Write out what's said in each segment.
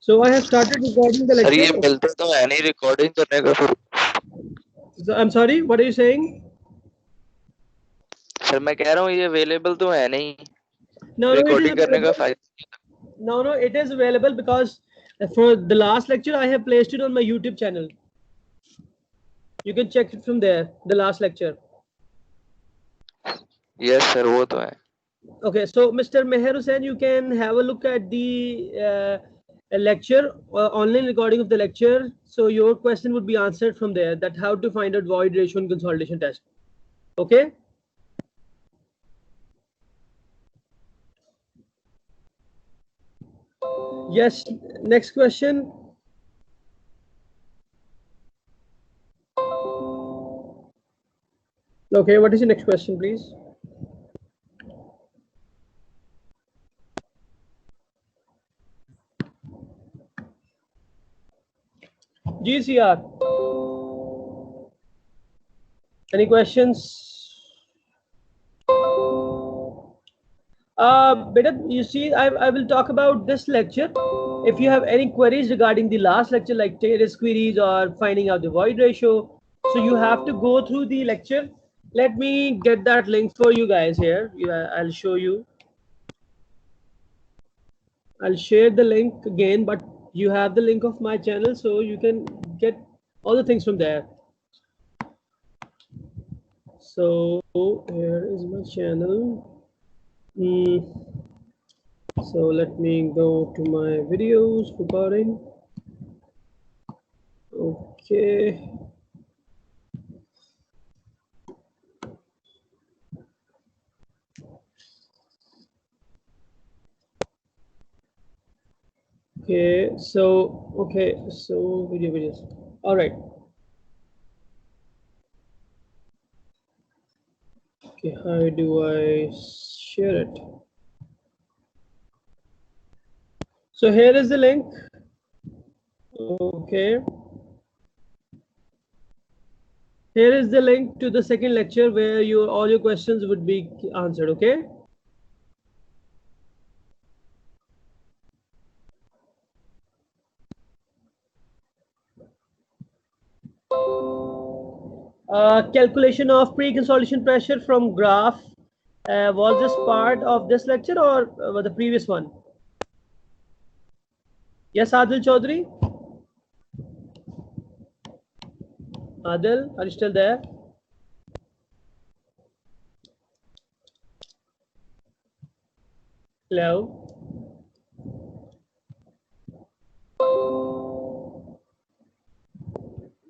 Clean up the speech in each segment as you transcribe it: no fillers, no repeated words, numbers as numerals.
So I have started recording the sir ये lecture. मिलते तो है नहीं रिकॉर्डिंग करने का फिर। So, I'm sorry, what are you saying? Sir मैं कह रहा हूँ ये अवेलेबल तो है नहीं No, it is रिकॉर्डिंग करने का available. फायदा। No, it is available because for the last lecture I have placed it on my YouTube channel. You can check it from there, the last lecture. Yes sir वो तो है। Okay, so Mr. Meher Hussain, you can have a look at the lecture, online recording of the lecture. So your question would be answered from there, that how to find out void ratio in consolidation test. Okay. Yes, next question. Okay, what is your next question, please? GCR. Any questions? Beta, you see, I will talk about this lecture. If you have any queries regarding the last lecture, like Taylor's queries or finding out the void ratio, so you have to go through the lecture. Let me get that link for you guys here. I'll show you. I'll share the link again, but you have the link of my channel, so you can get all the things from there. So here is my channel. So let me go to my videos recording. Okay. So videos. All right. Okay, how do I share it? So here is the link. Okay. Here is the link to the second lecture where all your questions would be answered. Okay. Calculation of pre-consolidation pressure from graph. Was this part of this lecture or the previous one? Yes, Adil Chaudhary. Adil, are you still there? Hello.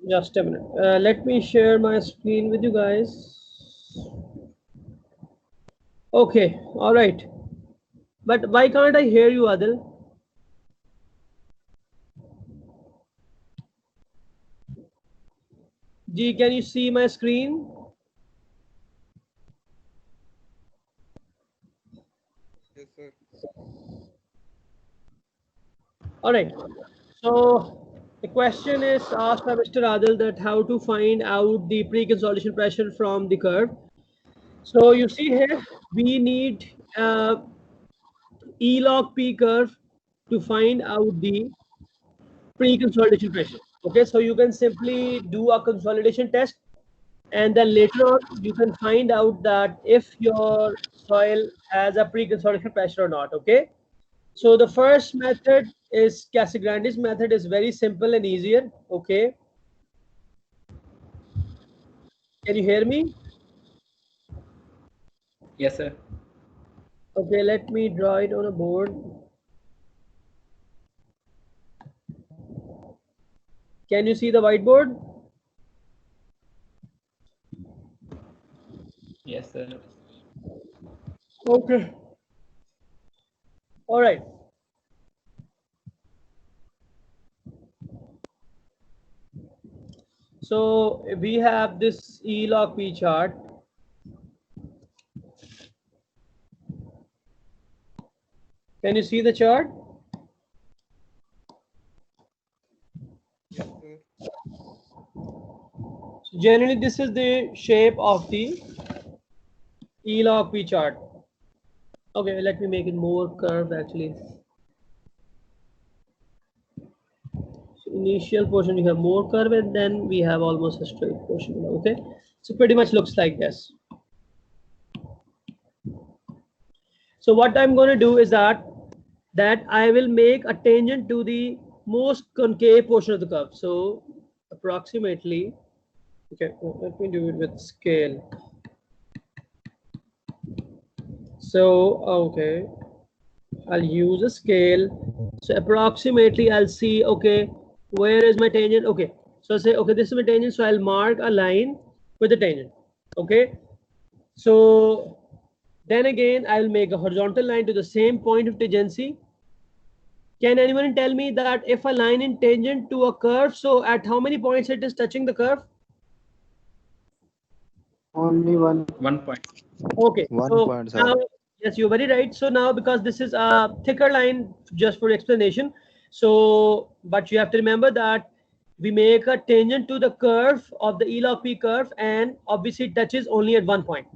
Just a minute. Let me share my screen with you guys. Okay, all right. But why can't I hear you, Adil? G, can you see my screen? Yes, sir. All right. So the question is asked by Mr. Adil that how to find out the pre-consolidation pressure from the curve. So you see here, we need E log P curve to find out the pre-consolidation pressure. Okay, so you can simply do a consolidation test, and then later on you can find out that if your soil has a pre-consolidation pressure or not. Okay, so the first method is Casagrandis method, is very simple and easier. Okay, can you hear me? Yes, sir. Okay, let me draw it on a board. Can you see the whiteboard? Yes, sir. Okay, all right. So we have this E log P chart. Can you see the chart? Yes, sir. So generally, this is the shape of the E log P chart. Okay, let me make it more curved actually. initial portion we have more curve, and then we have almost a straight portion. Okay, so pretty much looks like this. So what I'm going to do is that I will make a tangent to the most concave portion of the curve. So approximately, okay, let me do it with scale. So okay, I'll use a scale. So approximately I'll see, okay, where is my tangent? Okay, so I'll say, okay, this is my tangent. So I'll mark a line with the tangent. Okay, so then again I'll make a horizontal line to the same point of tangency. Can anyone tell me that if a line is tangent to a curve, so at how many points it is touching the curve? Only one. 1 point. Okay, 1 so point, sir. now, yes, you're very right. So now, because this is a thicker line, just for explanation, so but you have to remember that we make a tangent to the curve of the E log P curve, and obviously it touches only at one point.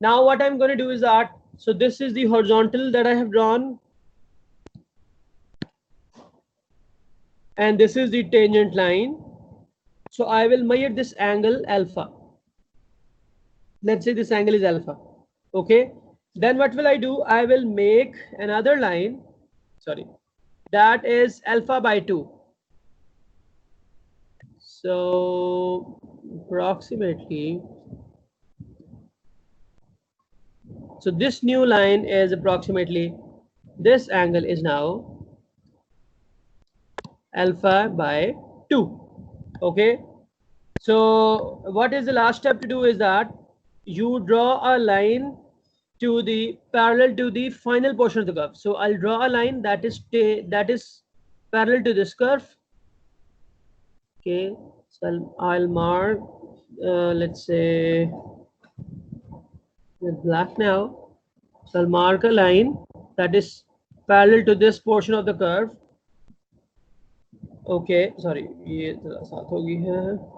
Now what I'm going to do is that, so this is the horizontal that I have drawn, and this is the tangent line. So I will measure this angle alpha. Let's say this angle is alpha. Okay, then what will I do? I will make another line, sorry, that is alpha by 2. So approximately, so this new line is approximately, this angle is now alpha by 2. Okay, so what is the last step to do is that you draw a line to the parallel to the final portion of the curve. So I'll draw a line that is parallel to this curve. Okay, so I'll mark, let's say with black now. So I'll mark a line that is parallel to this portion of the curve. Okay, sorry, ये थोड़ा साथ हो गई है.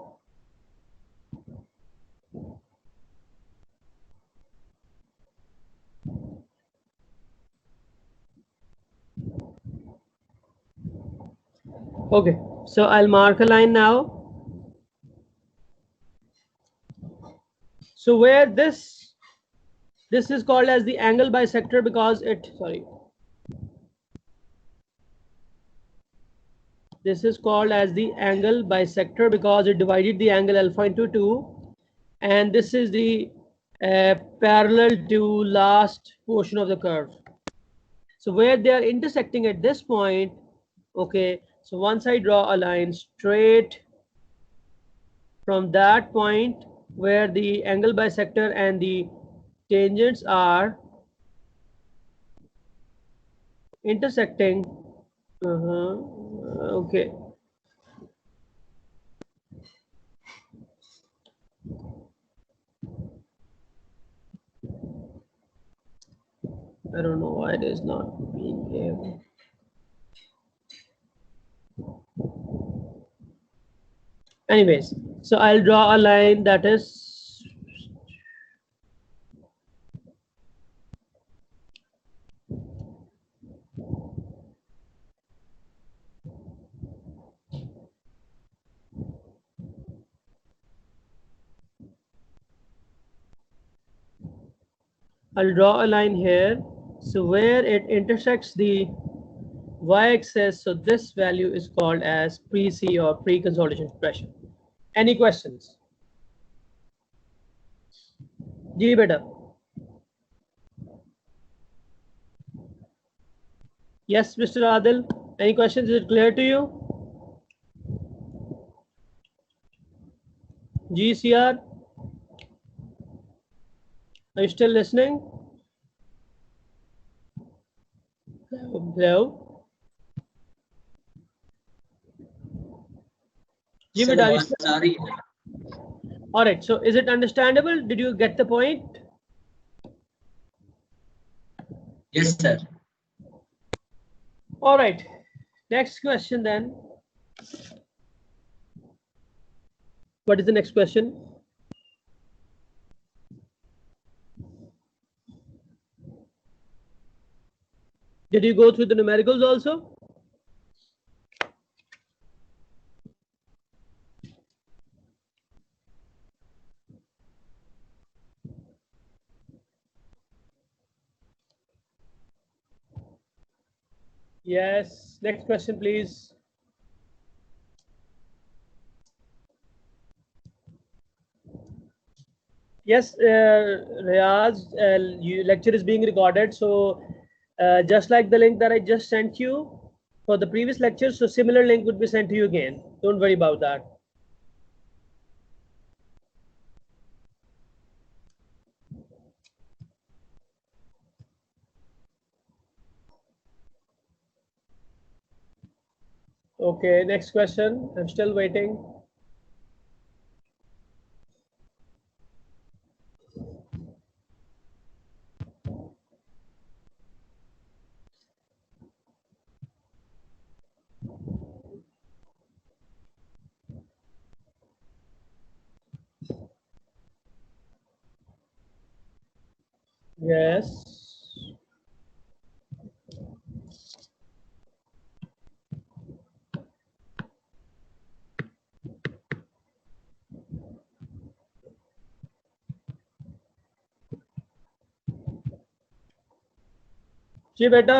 Okay, so I'll mark a line now. So where this is called as the angle bisector because it, sorry, this is called as the angle bisector because it divided the angle alpha into 2, and this is the parallel to last portion of the curve. So where they are intersecting at this point, okay, so once I draw a line straight from that point where the angle bisector and the tangents are intersecting, okay, I don't know why it is not being able. Anyways, so I'll draw a line that is, I'll draw a line here. So where it intersects the y-axis, so this value is called as pre-C or pre-consolidation pressure. Any questions? जी बेटा. Yes, Mr. Adil. Any questions? Is it clear to you? GCR, are you still listening? Hello. जी बेटा, are you still... All right. So is it understandable? Did you get the point? Yes, sir. All right. Next question then. What is the next question? Did you go through the numericals also? Yes. Next question, please. Yes, Riaz, your lecture is being recorded. So, just like the link that I just sent you for the previous lecture, so similar link would be sent to you again. Don't worry about that. Okay, next question. I'm still waiting. Yes. जी बेटा.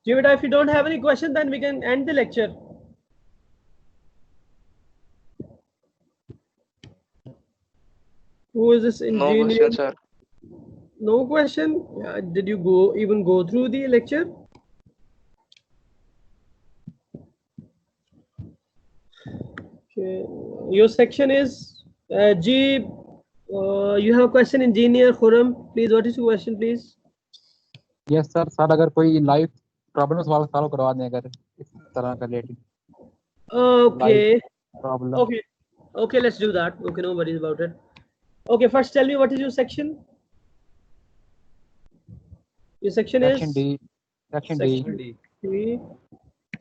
जी बेटा, if you don't have any question, then we can end the lecture. Who is this No engineer? question, sir. No question. Did you even go through the lecture? Okay. Your section is G. You have a question, engineer Khurram. Please, what is your question, please? Yes sir. Sir अगर कोई live problem solve करवा दें अगर इस तरह का related Okay. Problem. Okay. Okay, let's do that. Okay, no worries about it. Okay, first tell me what is your section? Your section is section D. Section D. Section D.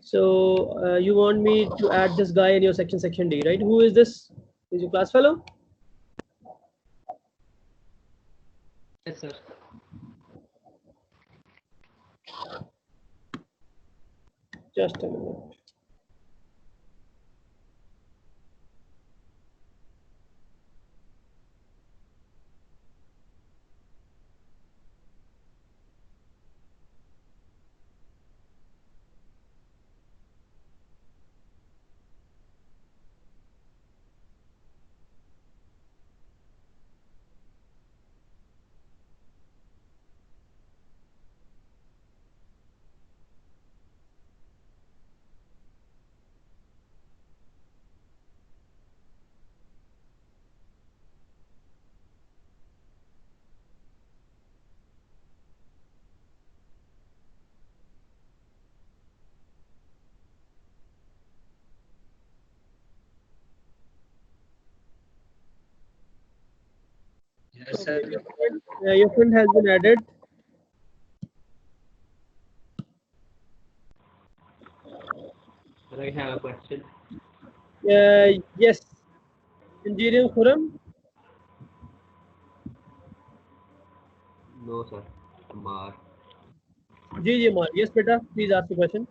So you want me to add this guy in your section, section D, right? Who is this? Is your class fellow? Yes, sir. Just a minute. Yes, sir. Your friend has been added. Sir, I have a question. Yes. Engineer Khurram. No, sir. Kumar. जी मार. Yes बेटा, please ask the question.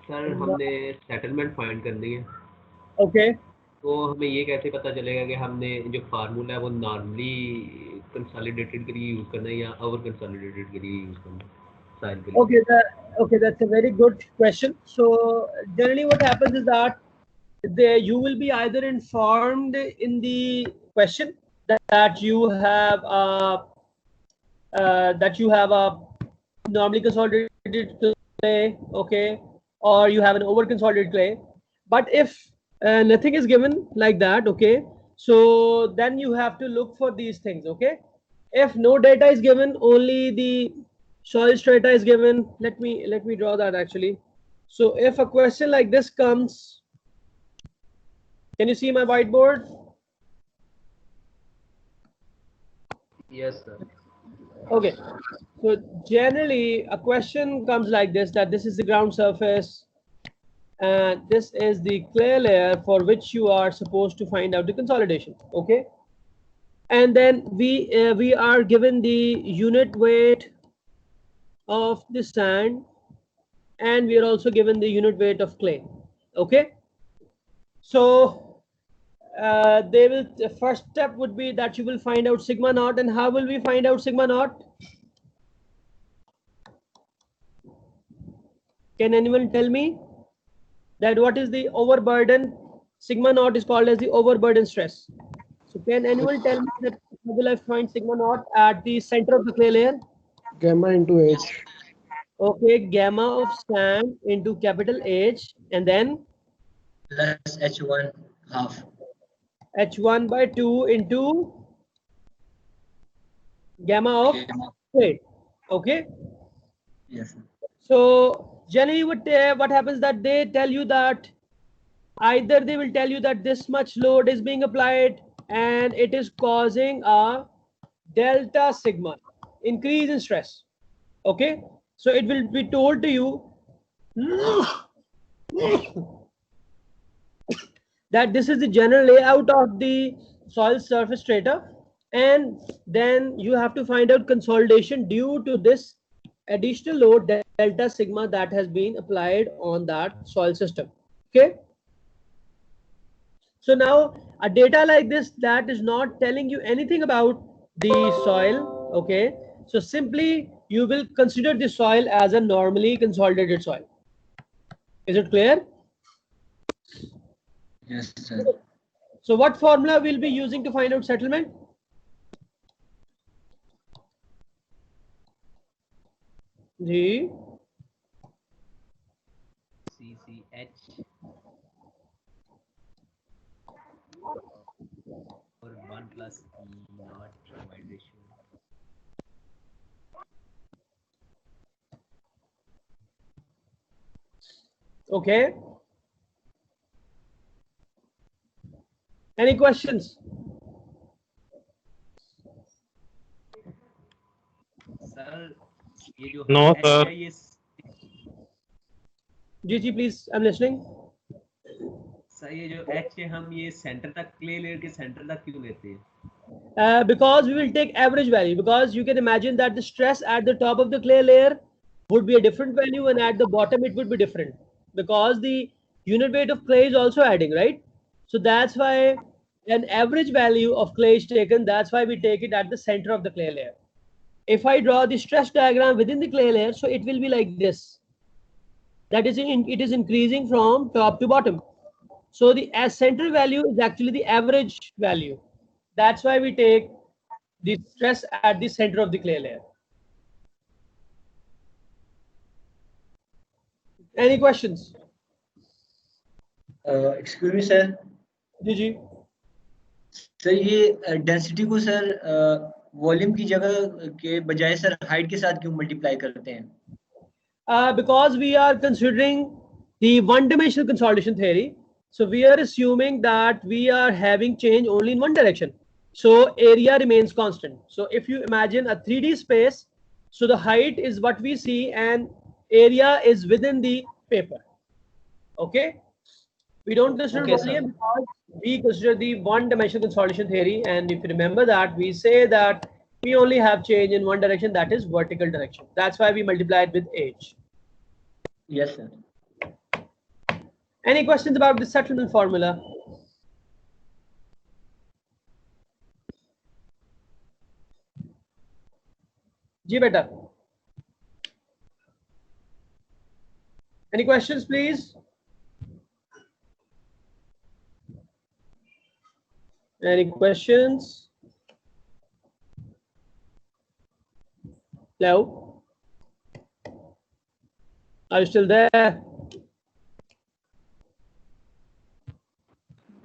Sir हमने settlement find करनी है. Okay. तो हमें ये कैसे पता चलेगा कि हमने जो फार्मूला है वो नॉर्मली कंसोलिडेटेड के लिए यूज करना है या ओवर कंसोलिडेटेड के लिए यूज करना है साइल के लिए? Okay, that's a very good question. So generally what happens is that you will be either informed in the question that you have a normally consolidated clay, okay, or you have an over consolidated clay. But if nothing is given like that, okay, so then you have to look for these things, okay. If no data is given, only the soil strata is given. Let me draw that actually. So if a question like this comes, can you see my whiteboard? Yes, sir. Okay, so generally a question comes like this, that this is the ground surface and this is the clay layer for which you are supposed to find out the consolidation, okay. And then we are given the unit weight of the sand and we are also given the unit weight of clay, okay. So the first step would be that you will find out sigma naught. And how will we find out sigma naught? Can anyone tell me that what is the overburden? Sigma naught is called as the overburden stress. So can anyone tell me that how will I find sigma naught at the center of the clay layer? Gamma into H. Okay, gamma of sand into capital H and then Plus H1 half. H1 by 2 into gamma of clay. Okay. Yes. So generally what happens that they tell you that either they will tell you that this much load is being applied and it is causing a delta sigma increase in stress. Okay, so it will be told to you that this is the general layout of the soil surface strata, and then you have to find out consolidation due to this additional load delta sigma that has been applied on that soil system. Okay, so now a data like this that is not telling you anything about the soil, okay, so simply you will consider the soil as a normally consolidated soil. Is it clear? Yes, sir. So what formula we'll be using to find out settlement? Ji. CCH or 1 plus E naught wide ratio. Okay. Any questions? Sir ये जो No, H sir. है ये Ji, please, I'm listening. Sir ये जो H है हम ये centre तक क्ले लेयर के सेंटर तक क्यों लेते हैं? Because we will take average value, because you can imagine that the stress at the top of the clay layer would be a different value and at the bottom it would be different, because the unit weight of clay is also adding, right? So that's why an average value of clay is taken. That's why we take it at the center of the clay layer. If I draw the stress diagram within the clay layer, so it will be like this. That is, it is increasing from top to bottom. So the central value is actually the average value. That's why we take the stress at the center of the clay layer. Any questions? Excuse me, sir. Ji. Sir ये density को sir volume की जगह के बजाय sir height के साथ क्यों multiply करते हैं? Because we are considering the one-dimensional consolidation theory. So we are assuming that we are having change only in one direction. So area remains constant. So if you imagine a 3D space, so the height is what we see and area is within the paper. Okay. We don't consider volume because we consider the one-dimensional consolidation theory. And if you remember that, we say that we only have change in one direction, that is vertical direction. That's why we multiply it with h. Yes, sir. Any questions about the settlement formula? जी बेटा, any questions please? Any questions? Hello, are you still there?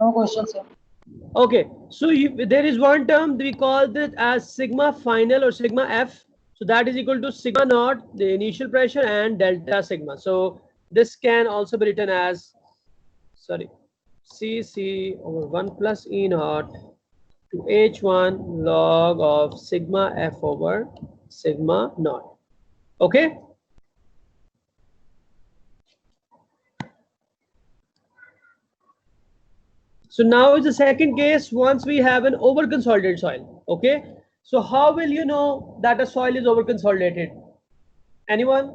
No question, sir. Okay, so there is one term we call it as sigma final or sigma f. So that is equal to sigma naught, the initial pressure, and delta sigma. So this can also be written as, sorry, Cc over 1 plus E naught to H1 log of sigma f over sigma naught. Okay. So now is the second case once we have an over consolidated soil. Okay. So how will you know that a soil is over consolidated? Anyone?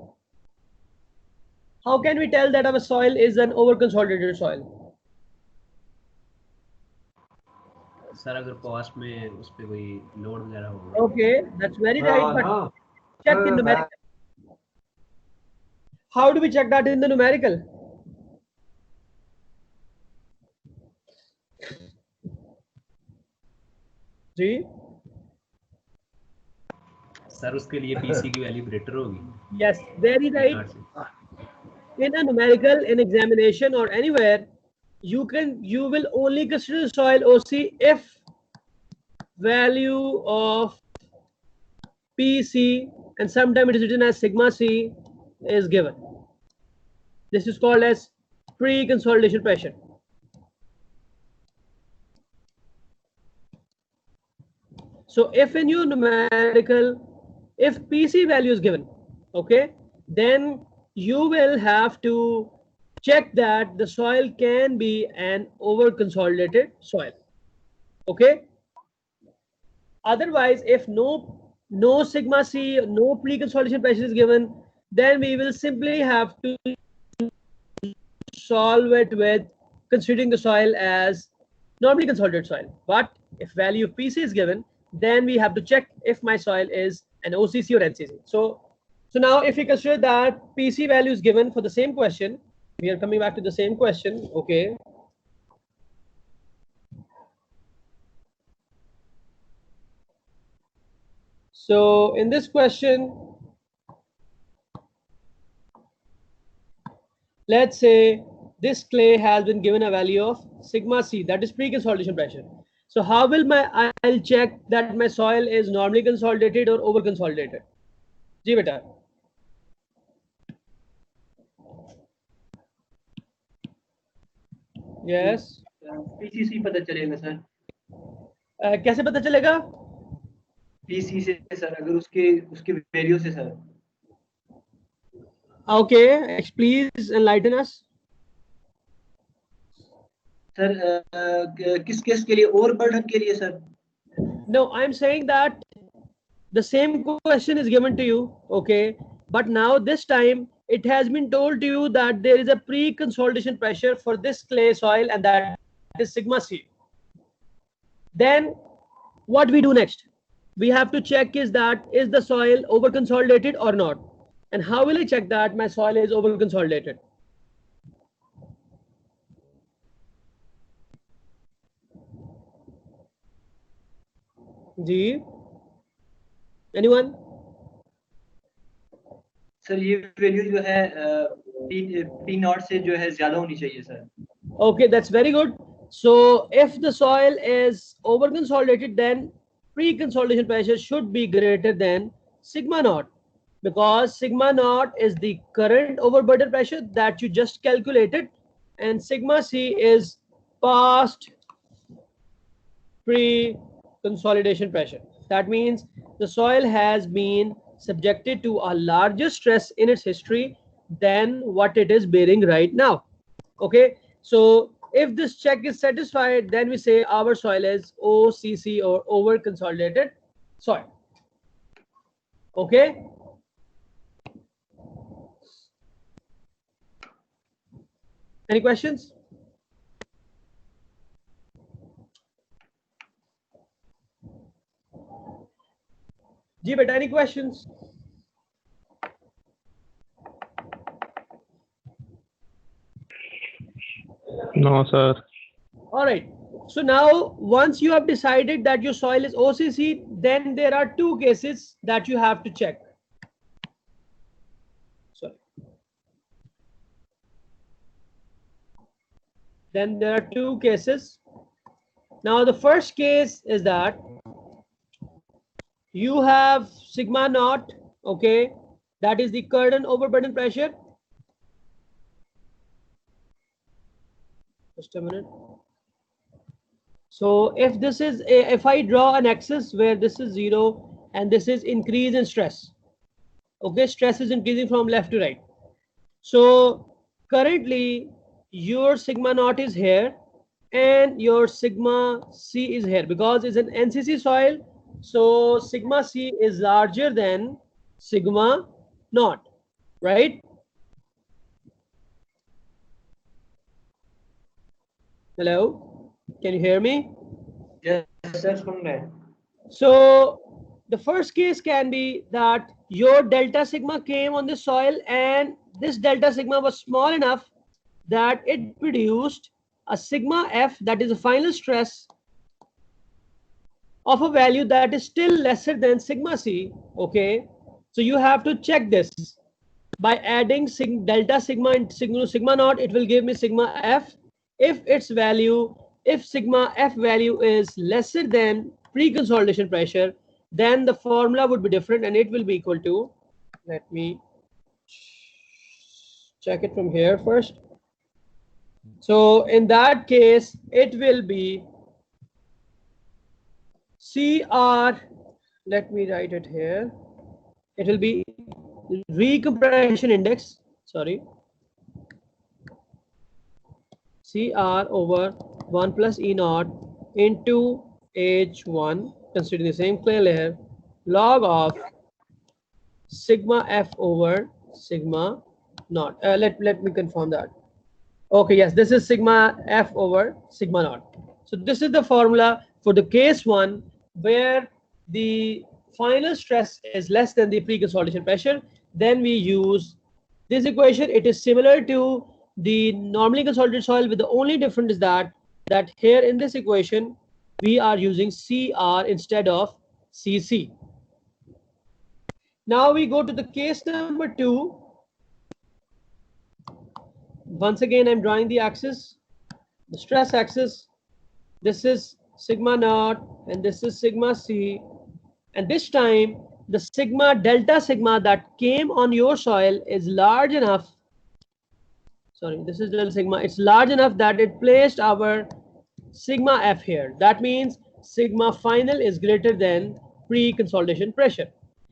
How can we tell that our soil is an over consolidated soil? Sir अगर cost में उस पे कोई load वगैरह होगा. Okay, that's very right. But check in numerical. How do we check that in the numerical? जी, sir उसके लिए पीसी की वैल्यू ग्रेटर होगी. yes, very right. In a numerical, in examination or anywhere, you will only consider the soil OC if value of PC, and sometimes it is written as sigma C, is given. This is called as pre-consolidation pressure. So if in your numerical, if PC value is given, okay, then you will have to check that the soil can be an over consolidated soil. Okay. Otherwise, if no sigma C, no pre-consolidation pressure is given, then we will simply have to solve it with considering the soil as normally consolidated soil. But if value of PC is given, then we have to check if my soil is an OCC or NCC. So now if we consider that PC value is given for the same question, we are coming back to the same question. Okay. So in this question, let's say this clay has been given a value of sigma C, that is pre-consolidation pressure. So how will I'll check that my soil is normally consolidated or over consolidated? जी बेटा. Yes. PCC पता चलेगा sir. कैसे पता चलेगा? PC से sir, अगर उसके value से sir. Okay, please enlighten us. Sir किस केस के लिए? ओवरबर्डन के लिए sir. No, I'm saying that the same question is given to you, okay, but now this time it has been told to you that there is a pre-consolidation pressure for this clay soil, and that is sigma C. Then what we do next? We have to check is the soil over consolidated or not, and how will I check that my soil is over consolidated? जी, anyone? Sir ये value जो है P not से जो है ज्यादा होनी चाहिए sir. Okay, that's very good. So if the soil is over consolidated, then pre-consolidation pressure should be greater than sigma naught, because sigma naught is the current overburden pressure that you just calculated, and sigma C is past pre-consolidation pressure. That means the soil has been subjected to a larger stress in its history than what it is bearing right now. Okay, so if this check is satisfied, then we say our soil is OCC or over consolidated soil. Okay. Any questions? जी बेटा, any questions? No, sir. All right. So now, once you have decided that your soil is OCC, then there are two cases that you have to check. Sorry. Then there are two cases. Now, the first case is that you have sigma naught, okay, that is the current overburden pressure. Just a minute. So if this is if I draw an axis where this is 0 and this is increase in stress, okay, stress is increasing from left to right. So currently your sigma naught is here and your sigma C is here because it's an NCC soil. So sigma C is larger than sigma naught, right? Hello, can you hear me? Yes, sir, सुन रहे हैं. So the first case can be that your delta sigma came on the soil and this delta sigma was small enough that it produced a sigma F, that is a final stress of a value that is still lesser than sigma C. Okay, so you have to check this by adding delta sigma and sigma naught. It will give me sigma F. If its value, if sigma F value is lesser than pre-consolidation pressure, then the formula would be different and it will be equal to, let me check it from here first. So in that case, it will be CR, let me write it here. It will be recompression index, sorry, CR over 1 plus E naught into H1, considering the same clay layer, log of sigma F over sigma naught. Let me confirm that. Okay, yes, this is sigma F over sigma naught. So this is the formula for the case 1 where the final stress is less than the pre-consolidation pressure. Then we use this equation. It is similar to the normally consolidated soil, with the only difference is that here in this equation we are using CR instead of CC. Now we go to the case number 2. Once again, I'm drawing the axis, the stress axis. This is sigma naught and this is sigma C, and this time the sigma delta sigma that came on your soil is large enough, sorry, this is delta sigma, it's large enough that it placed our sigma F here. That means sigma final is greater than pre-consolidation pressure.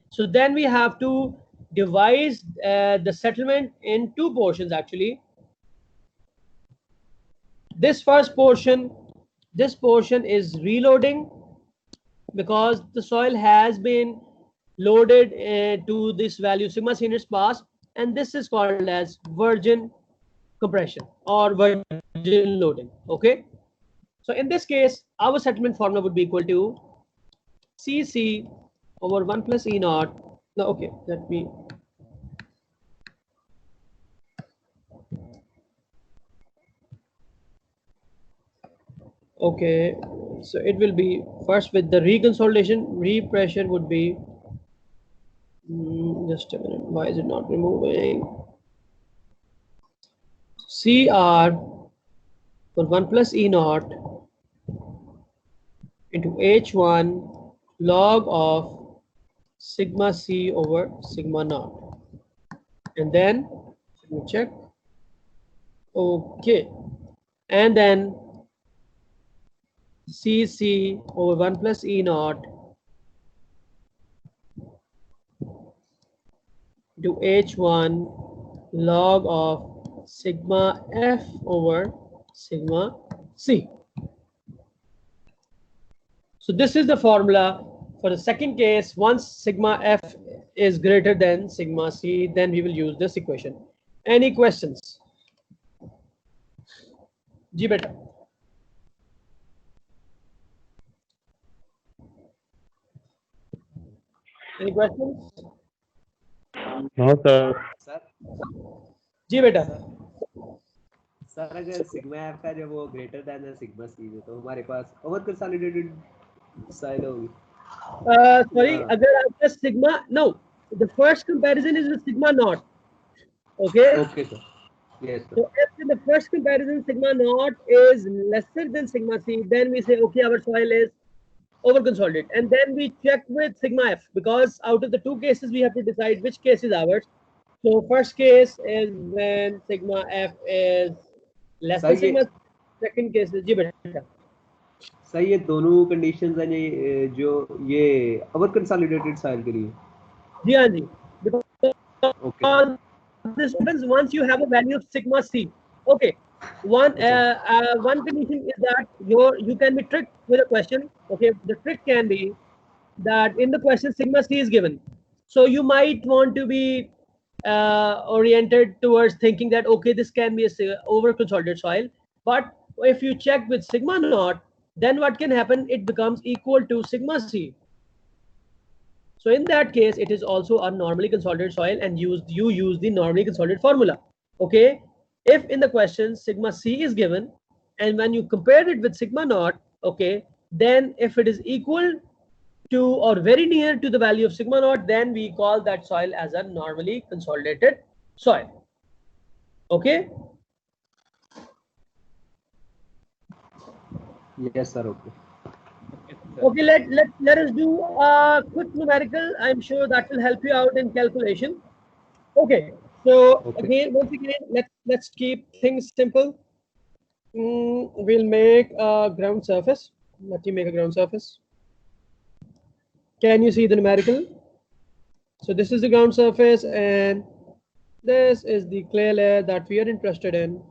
So then we have to divide the settlement in two portions actually. This first portion, this portion is reloading because the soil has been loaded to this value sigma C in its past, and this is called as virgin compression or virgin loading. Okay, so in this case our settlement formula would be equal to CC over 1 plus E naught. No, okay, let me okay, so it will be first with the reconsolidation, repressure would be just a minute, why is it not removing? CR for 1 plus E naught into H1 log of sigma C over sigma naught, and then let me check. Okay, and then CC over 1 plus E naught to H1 log of sigma F over sigma C. So this is the formula for the second case. Once sigma F is greater than sigma C, then we will use this equation. Any questions? जी बेटा. Any questions? No, sir. Sir जी बेटा. Sir अगर sigma F का जब वो greater than sigma C है तो हमारे पास ओवर कंसोलिडेटेड साइड होगी. Sorry, अगर आपका sigma, no, the first comparison is with sigma naught. Okay. Okay sir. Yes sir. So if in the first comparison sigma naught is lesser than sigma c, then we say okay, our soil is over consolidated, and then we check with sigma f, because out of the two cases we have to decide which case is ours. So first case is when sigma f is less than sir ये sigma. Second case is जी बेटा. Sir ये दोनों conditions हैं ये जो ये over consolidated side के लिए. जी हाँ जी. Okay. Because this happens once you have a value of sigma c. Okay. One condition is that you can be tricked with a question. Okay. The trick can be that in the question sigma c is given, so you might want to be oriented towards thinking that okay, this can be a over consolidated soil. But if you check with sigma naught, then what can happen? It becomes equal to sigma c. So in that case, it is also a normally consolidated soil, and you use the normally consolidated formula. Okay. If in the question sigma c is given, and when you compare it with sigma naught, okay, then if it is equal to or very near to the value of sigma naught, then we call that soil as a normally consolidated soil. Okay. Yes sir. Okay. Okay, let us do a quick numerical. I'm sure that will help you out in calculation. Okay, so Okay. once again, let's keep things simple. We'll make a ground surface. Let me make a ground surface. Can you see the numerical? So this is the ground surface, and this is the clay layer that we are interested in.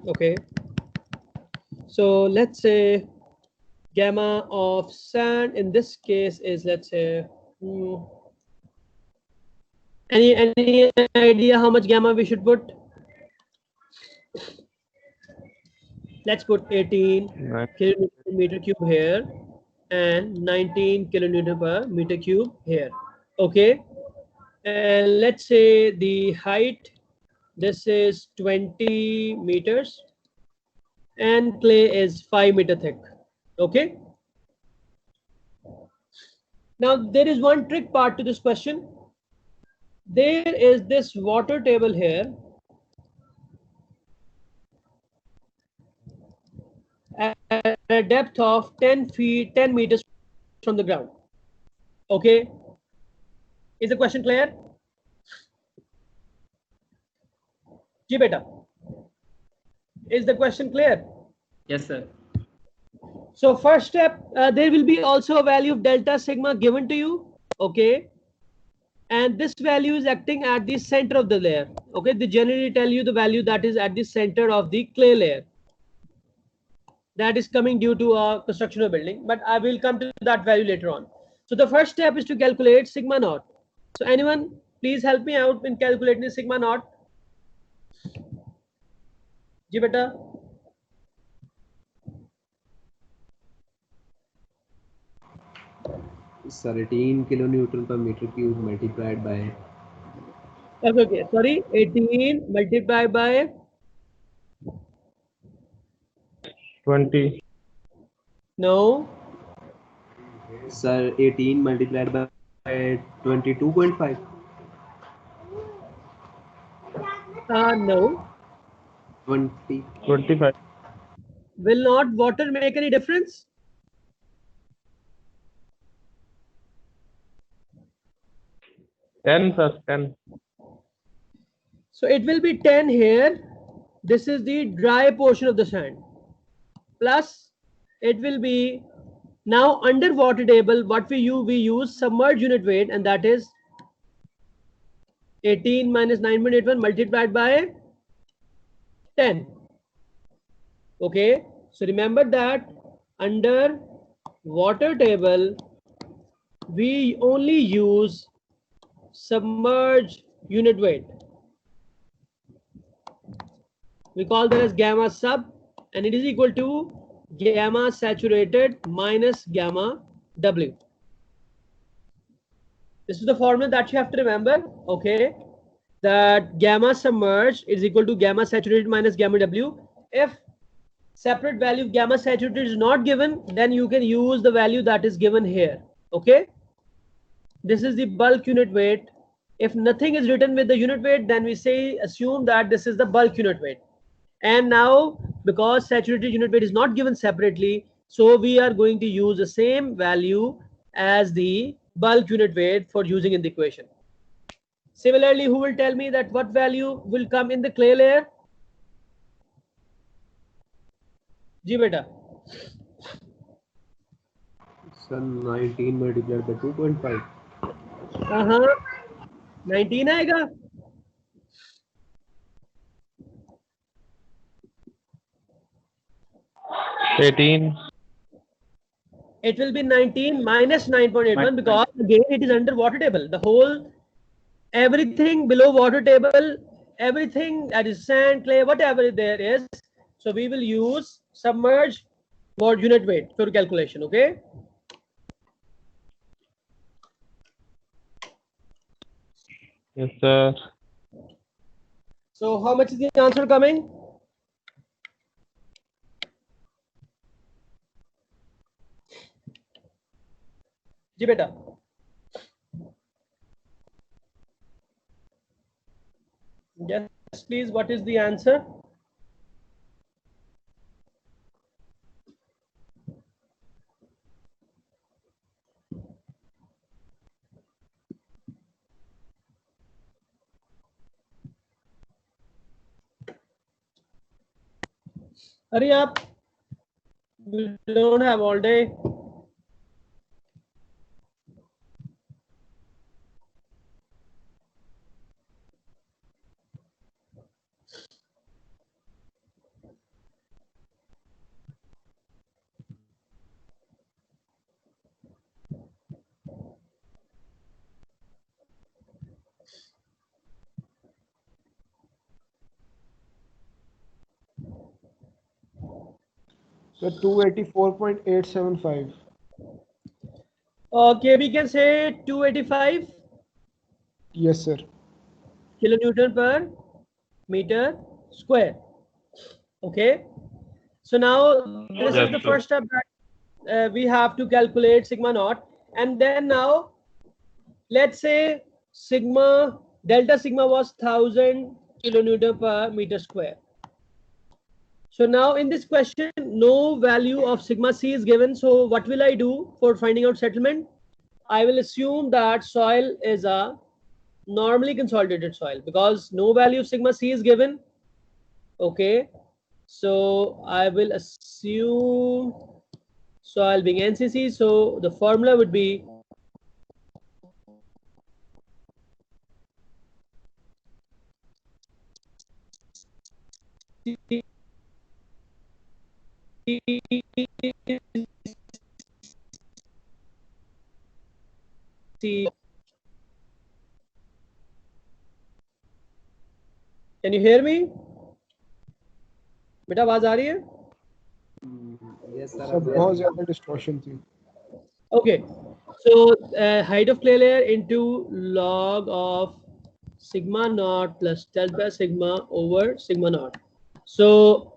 Okay. So let's say gamma of sand in this case is, let's say, any idea how much gamma we should put? Let's put 18 kilonewton per meter cube here and 19 kilonewton per meter cube here. Okay. And let's say the height, this is 20 meters. And clay is 5 meter thick. Okay. Now there is one trick part to this question. There is this water table here at a depth of 10 meters from the ground. Okay. Is the question clear? Ji beta. Is the question clear? Yes, sir. So first step, there will be also a value of delta sigma given to you. Okay. And this value is acting at the center of the layer. Okay. They generally tell you the value that is at the center of the clay layer. That is coming due to a construction of building, but I will come to that value later on. So the first step is to calculate sigma naught. So anyone, please help me out in calculating sigma naught. जी बेटा. Sir 18 kilonewton per meter cube multiplied by. Okay. Sorry, 18 multiplied by 20. No. Sir 18 multiplied by 22.5. No. 20. 25. Will not water make any difference? Ten, sir. 10. So it will be 10 here. This is the dry portion of the sand. Plus, it will be now under water table. What we use submerged unit weight, and that is 18 minus 9.81 multiplied by 10. Okay. So remember that under water table, we only use submerged unit weight. We call that as gamma sub, and it is equal to gamma saturated minus gamma W. This is the formula that you have to remember, okay? That gamma submerged is equal to gamma saturated minus gamma W. If separate value of gamma saturated is not given, then you can use the value that is given here, okay? This is the bulk unit weight. If nothing is written with the unit weight, then we say assume that this is the bulk unit weight. And now, because saturated unit weight is not given separately, so we are going to use the same value as the bulk unit weight for using in the equation. Similarly, who will tell me that what value will come in the clay layer? Ji beta. Sir, 19 multiplied by 2.5. 19 आएगा. It will be 19 minus 9.81 because again it is under water table. The whole, everything below water table, everything that is sand, clay, whatever there is. So we will use submerged for unit weight for calculation, okay? Yes, sir. So how much is the answer coming? Ji beta. Yes, please. What is the answer? Hurry up. We don't have all day. So 284.875. Okay, we can say 285 Yes, sir. kilonewton per meter square. Okay. So now this is the first step that we have to calculate sigma naught, and then now let's say sigma delta sigma was 1000 kilonewton per meter square. So now in this question, no value of sigma c is given. So what will I do for finding out settlement? I will assume that soil is a normally consolidated soil because no value of sigma c is given. Okay. So I will assume soil being NCC. So the formula would be Can you hear me? बेटा आवाज आ रही है? Yes, sir. सब बहुत ज़्यादा distortion थी. Okay, so height of clay layer into log of sigma naught plus delta sigma over sigma naught. So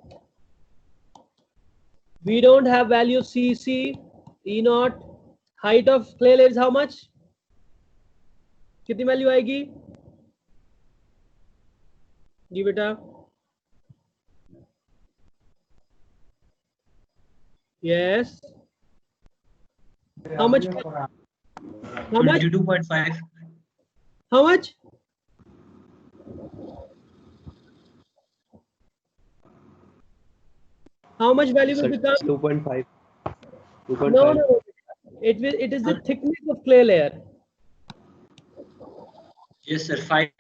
we don't have value of CC, E naught. Height of clay layer is how much? कितनी value आएगी? जी बेटा. Yes. How much? How much? 22.5. How much? How much value will become? 2.5. 2.5. No. It is the thickness of clay layer. Yes, sir. 5.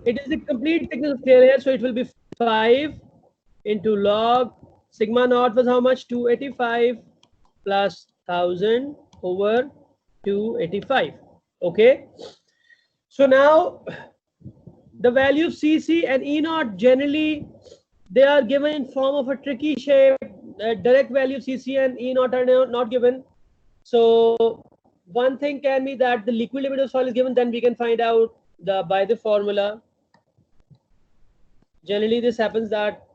It is the complete thickness of clay layer, so it will be 5 into log sigma naught was how much? 285 plus 1000 over 285. Okay. So now the value of CC and E naught generally they are given in form of a tricky shape. direct value CC and E naught are not given. So one thing can be that the liquid limit of soil is given, then we can find out by the formula. Generally this happens that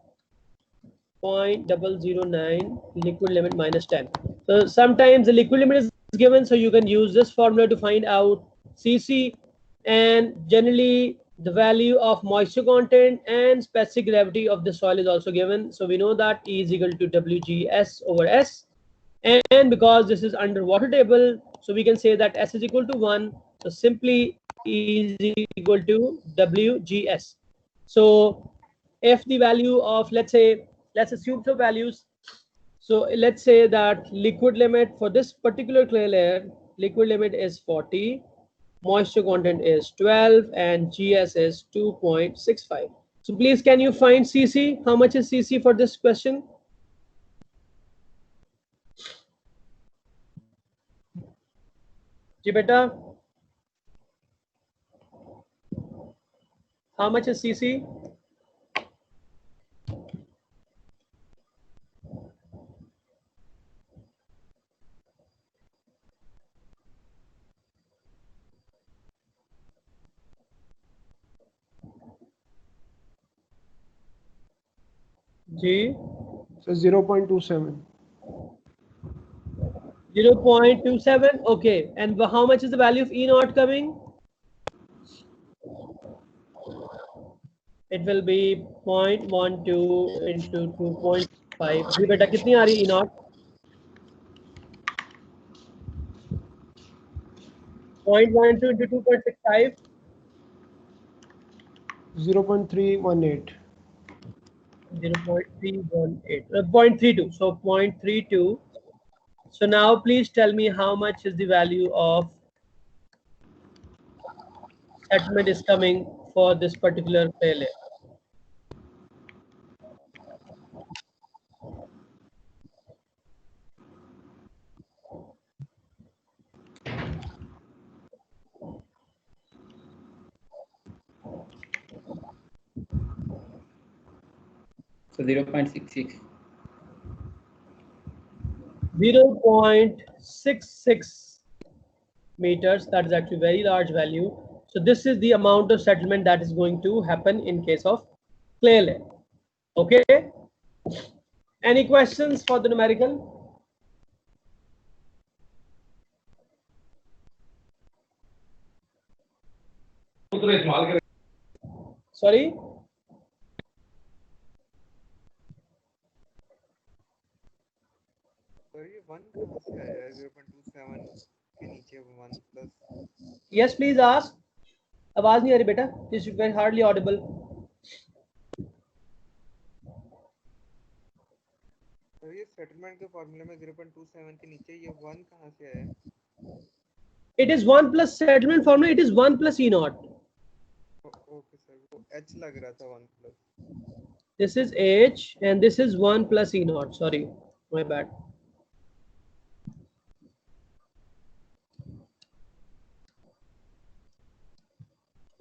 0.009 liquid limit minus 10. So sometimes the liquid limit is given, so you can use this formula to find out CC, and generally the value of moisture content and specific gravity of the soil is also given. So we know that E is equal to WGS over S, and because this is underwater table, so we can say that S is equal to 1. So simply E is equal to WGS. So if the value of, let's assume some values. So let's say that liquid limit for this particular clay layer, liquid limit is 40, moisture content is 12, and GS is 2.65. So please, can you find CC? How much is CC for this question? Ji beta, how much is CC? Ji, So 0.27. 0.27. Okay, and how much is the value of E naught coming? It will be 0.12 into 2.5. जी बेटा कितनी आ रही है E naught? 0.12 into 2.65. 0.318. 0.318. 0.32. So 0.32. So now please tell me how much is the value of settlement is coming for this particular clay layer. So 0.66. 0.66 meters. That is actually a very large value. So this is the amount of settlement that is going to happen in case of clay layer. Okay. Any questions for the numerical? Sorry. Sir ये 1 कहाँ से आया है 0.27 के नीचे 1 plus Yes, please ask. आवाज नहीं आ रही बेटा. This is very hardly audible. Sir ये सेटलमेंट के फार्मूले में 0.27 के नीचे ये 1 कहाँ से आया है It is 1 plus settlement formula. It is 1 plus E naught. Okay sir वो h लग रहा था 1 plus This is H and this is 1 plus E naught. Sorry, my bad.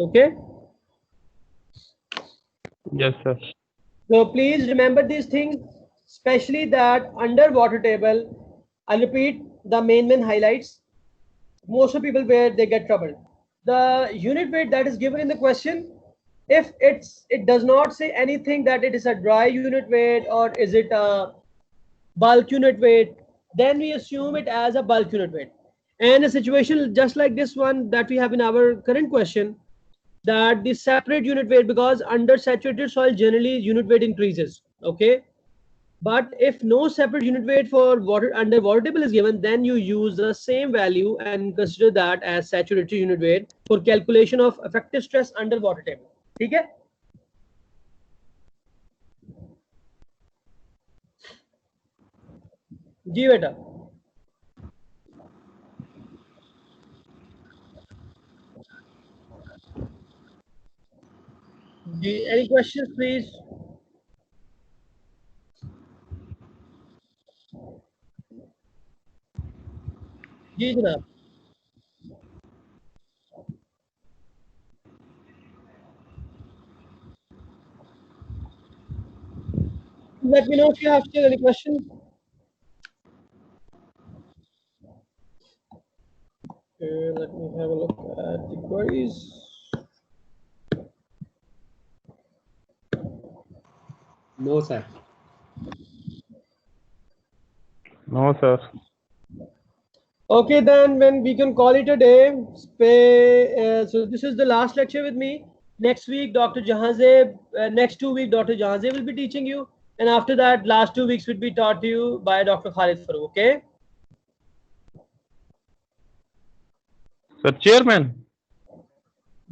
Okay. Yes, sir. So please remember these things, especially that underwater table. I'll repeat the main highlights. Most of people where they get trouble. The unit weight that is given in the question, if it does not say anything that it is a dry unit weight or is it a bulk unit weight, then we assume it as a bulk unit weight. And a situation just like this one that we have in our current question, that the separate unit weight, because under saturated soil generally unit weight increases. Okay. But if no separate unit weight for water under water table is given, then you use the same value and consider that as saturated unit weight for calculation of effective stress under water table. ठीक है? जी बेटा. जी, any questions please? जी जनाब. let me know if you have still any questions. Okay, let me have a look at the queries. No, sir. No, sir. Okay, then when we can call it a day. So this is the last lecture with me. Next week, Dr. Jahanzeb, next 2 weeks, Dr. Jahanzeb will be teaching you. And after that, last 2 weeks will be taught to you by Dr. Khalid Farooq, okay? Sir, chairman.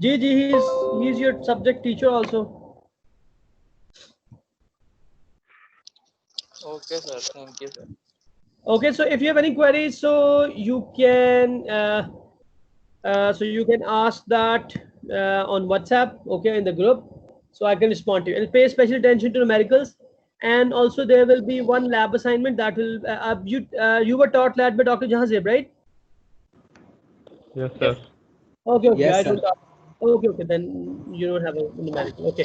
Ji, he's your subject teacher also. Okay, sir. Thank you, sir. Okay, so if you have any queries, so you can ask that on WhatsApp, okay, in the group, so I can respond to you. And pay special attention to numericals, and also there will be one lab assignment that will you were taught lab by Dr. Jahanzeb, right? Yes, sir. Okay, Yes, I sir. don't. Okay, then you don't have a numerical. Okay.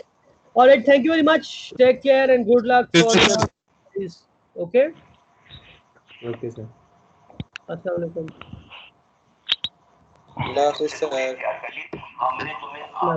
All right. Thank you very much. Take care and good luck for your studies. Okay. Okay, sir. Assalamualaikum. Allah Hafiz, sir.